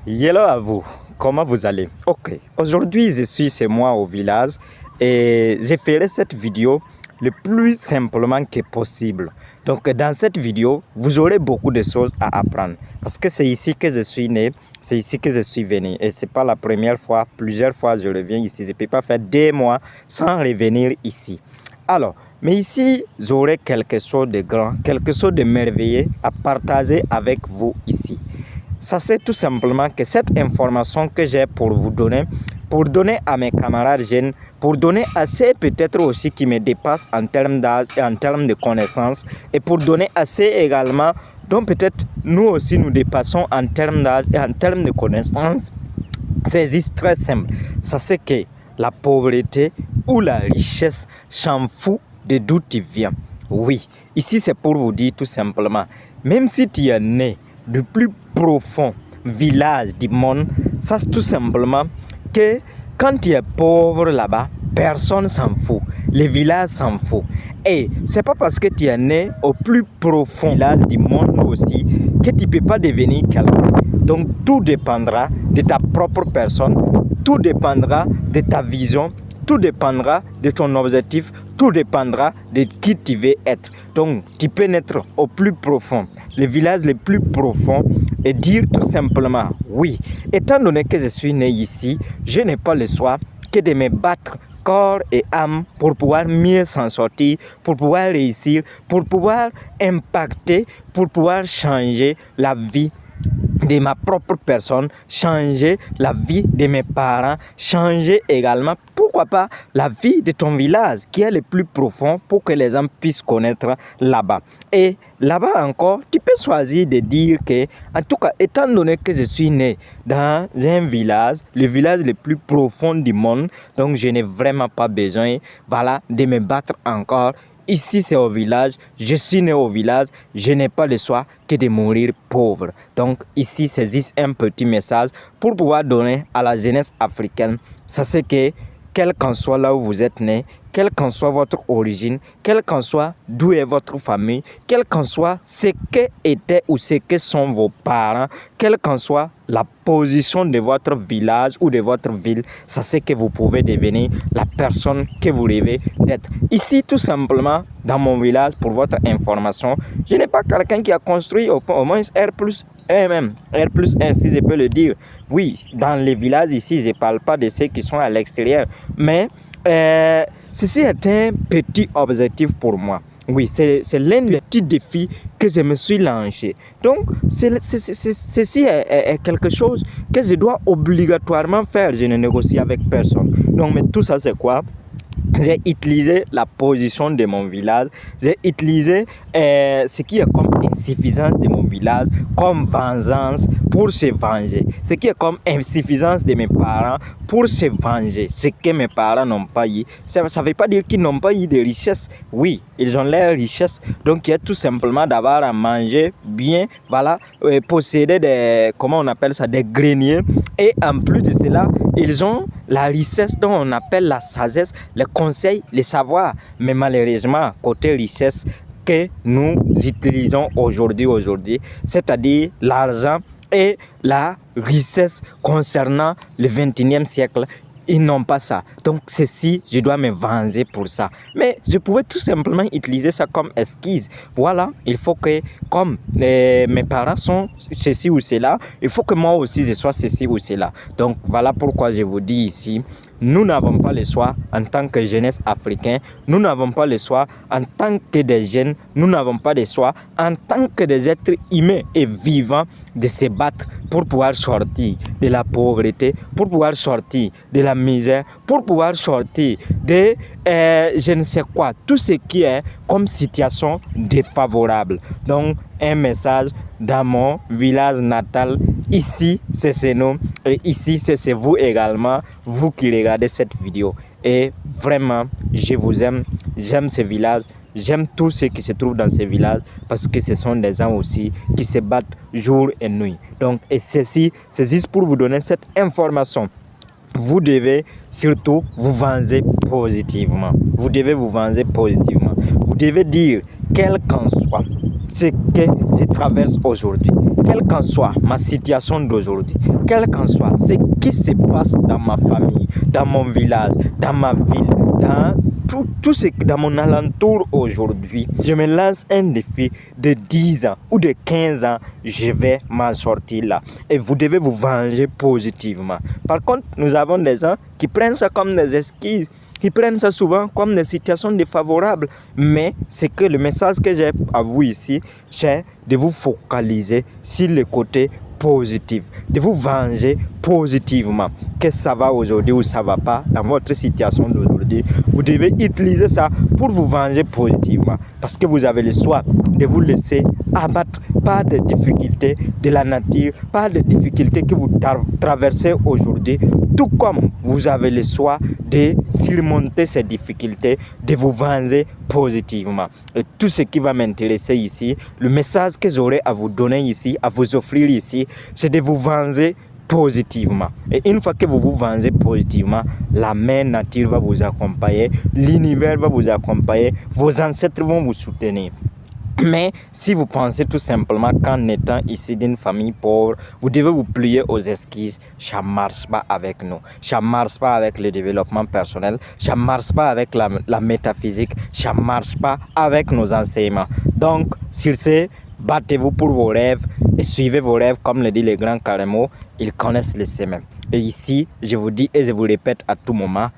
Hello à vous, comment vous allez? Ok, aujourd'hui je suis chez moi au village et je ferai cette vidéo le plus simplement que possible. Donc dans cette vidéo, vous aurez beaucoup de choses à apprendre parce que c'est ici que je suis né, c'est ici que je suis venu et c'est pas la première fois, plusieurs fois je reviens ici. Je ne peux pas faire des mois sans revenir ici. Alors, mais ici, j'aurai quelque chose de grand, quelque chose de merveilleux à partager avec vous ici. Ça c'est tout simplement que cette information que j'ai pour vous donner, pour donner à mes camarades jeunes, pour donner à ceux peut-être aussi qui me dépassent en termes d'âge et en termes de connaissances, et pour donner à ceux également dont peut-être nous aussi nous dépassons en termes d'âge et en termes de connaissances, c'est juste très simple. Ça c'est que la pauvreté ou la richesse s'en fout de d'où tu viens. Oui, ici c'est pour vous dire tout simplement, même si tu es né du plus profond village du monde, ça c'est tout simplement que quand tu es pauvre là-bas, personne s'en fout, les villages s'en fout. Et c'est pas parce que tu es né au plus profond village du monde aussi que tu ne peux pas devenir quelqu'un. Donc tout dépendra de ta propre personne, tout dépendra de ta vision, tout dépendra de ton objectif, tout dépendra de qui tu veux être. Donc, tu peux naître au plus profond, le village le plus profond et dire tout simplement, oui, étant donné que je suis né ici, je n'ai pas le choix que de me battre corps et âme pour pouvoir mieux s'en sortir, pour pouvoir réussir, pour pouvoir impacter, pour pouvoir changer la vie de ma propre personne, changer la vie de mes parents, changer également, pourquoi pas, la vie de ton village qui est le plus profond pour que les gens puissent connaître là-bas. Et là-bas encore, tu peux choisir de dire que, en tout cas, étant donné que je suis né dans un village, le village le plus profond du monde, donc je n'ai vraiment pas besoin, voilà, de me battre encore. Ici, c'est au village, je suis né au village, je n'ai pas le choix que de mourir pauvre. Donc ici, c'est juste un petit message pour pouvoir donner à la jeunesse africaine. Ça c'est que, quel qu'en soit là où vous êtes né, quelle qu'en soit votre origine, quel qu'en soit d'où est votre famille, quel qu'en soit ce que étaient ou ce que sont vos parents, quelle qu'en soit la position de votre village ou de votre ville, ça c'est que vous pouvez devenir la personne que vous rêvez d'être. Ici, tout simplement, dans mon village, pour votre information, je n'ai pas quelqu'un qui a construit au moins R+1 même, R+1 si je peux le dire. Oui, dans les villages ici, je ne parle pas de ceux qui sont à l'extérieur, mais ceci est un petit objectif pour moi. Oui, c'est l'un des petits défis que je me suis lancé. Donc, ceci est quelque chose que je dois obligatoirement faire. Je ne négocie avec personne. Donc, mais tout ça, c'est quoi? J'ai utilisé la position de mon village, j'ai utilisé ce qui est comme insuffisance de mon village, comme vengeance pour se venger. Ce qui est comme insuffisance de mes parents pour se venger. Ce que mes parents n'ont pas eu. Ça ne veut pas dire qu'ils n'ont pas eu de richesse. Oui, ils ont leur richesse. Donc, il y a tout simplement d'avoir à manger bien, voilà, posséder des, comment on appelle ça, des greniers. Et en plus de cela, ils ont la richesse dont on appelle la sagesse, le conseil, le savoir. Mais malheureusement, côté richesse que nous utilisons aujourd'hui, c'est-à-dire l'argent et la richesse concernant le 21e siècle, ils n'ont pas ça. Donc ceci, je dois me venger pour ça. Mais je pouvais tout simplement utiliser ça comme esquisse. Voilà, il faut que, comme mes parents sont ceci ou cela, il faut que moi aussi je sois ceci ou cela. Donc voilà pourquoi je vous dis ici, nous n'avons pas le choix en tant que jeunesse africaine, nous n'avons pas le choix en tant que des jeunes, nous n'avons pas le choix en tant que des êtres humains et vivants de se battre pour pouvoir sortir de la pauvreté, pour pouvoir sortir de la misère, pour pouvoir sortir de je ne sais quoi, tout ce qui est comme situation défavorable. Donc un message dans mon village natal, ici c'est Seno et ici c'est vous également, vous qui regardez cette vidéo. Et vraiment, je vous aime, j'aime ce village. J'aime tous ceux qui se trouvent dans ces villages parce que ce sont des gens aussi qui se battent jour et nuit. Donc, et ceci, c'est juste pour vous donner cette information. Vous devez surtout vous venger positivement. Vous devez vous venger positivement. Vous devez dire, quel qu'en soit ce que je traverse aujourd'hui, quelle qu'en soit ma situation d'aujourd'hui, quel qu'en soit ce qui se passe dans ma famille, dans mon village, dans ma ville, dans tout ce dans mon alentour aujourd'hui, je me lance un défi de 10 ans ou de 15 ans, je vais m'en sortir là. Et vous devez vous venger positivement. Par contre, nous avons des gens qui prennent ça comme des excuses. Ils prennent ça souvent comme des situations défavorables. Mais c'est que le message que j'ai à vous ici, c'est de vous focaliser sur le côté positif, de vous venger positivement. Que ça va aujourd'hui ou ça va pas dans votre situation d'aujourd'hui, vous devez utiliser ça pour vous venger positivement. Parce que vous avez le choix de vous laisser abattre par des difficultés de la nature, par des difficultés que vous traversez aujourd'hui, tout comme vous avez le choix de surmonter ces difficultés, de vous venger positivement. Et tout ce qui va m'intéresser ici, le message que j'aurai à vous donner ici, à vous offrir ici, c'est de vous venger positivement. Et une fois que vous vous vengez positivement, la mère nature va vous accompagner, l'univers va vous accompagner, vos ancêtres vont vous soutenir. Mais si vous pensez tout simplement qu'en étant ici d'une famille pauvre, vous devez vous plier aux excuses, ça ne marche pas avec nous. Ça ne marche pas avec le développement personnel, ça ne marche pas avec la métaphysique, ça ne marche pas avec nos enseignements. Donc, sur ce, battez-vous pour vos rêves et suivez vos rêves comme le dit les grands Caremo, ils connaissent les chemins. Et ici, je vous dis et je vous répète à tout moment,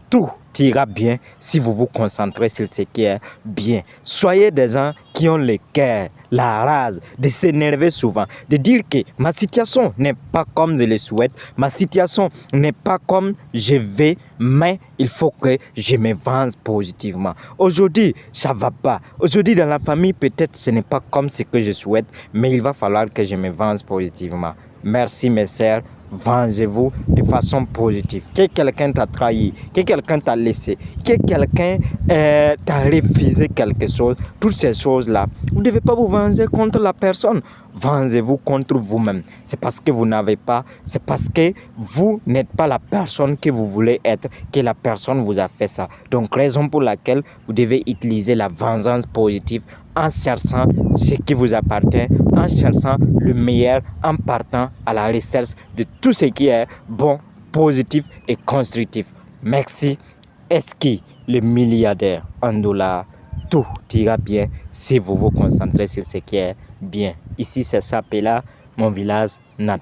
tout ira bien si vous vous concentrez sur ce qui est bien. Soyez des gens qui ont le cœur, la rage, de s'énerver souvent, de dire que ma situation n'est pas comme je le souhaite, ma situation n'est pas comme je vais, mais il faut que je me venge positivement. Aujourd'hui, ça ne va pas. Aujourd'hui, dans la famille, peut-être ce n'est pas comme ce que je souhaite, mais il va falloir que je me venge positivement. Merci mes sœurs. Vengez-vous de façon positive. Que quelqu'un t'a trahi, que quelqu'un t'a laissé, que quelqu'un t'a refusé quelque chose, toutes ces choses-là, vous ne devez pas vous venger contre la personne. Vengez-vous contre vous-même. C'est parce que vous n'avez pas, c'est parce que vous n'êtes pas la personne que vous voulez être, que la personne vous a fait ça. Donc, raison pour laquelle vous devez utiliser la vengeance positive en cherchant ce qui vous appartient, en cherchant le meilleur, en partant à la recherche de tout ce qui est bon, positif et constructif. Merci. Eski, le milliardaire en dollars, tout ira bien si vous vous concentrez sur ce qui est bien. Ici, c'est Sapela, mon village natal.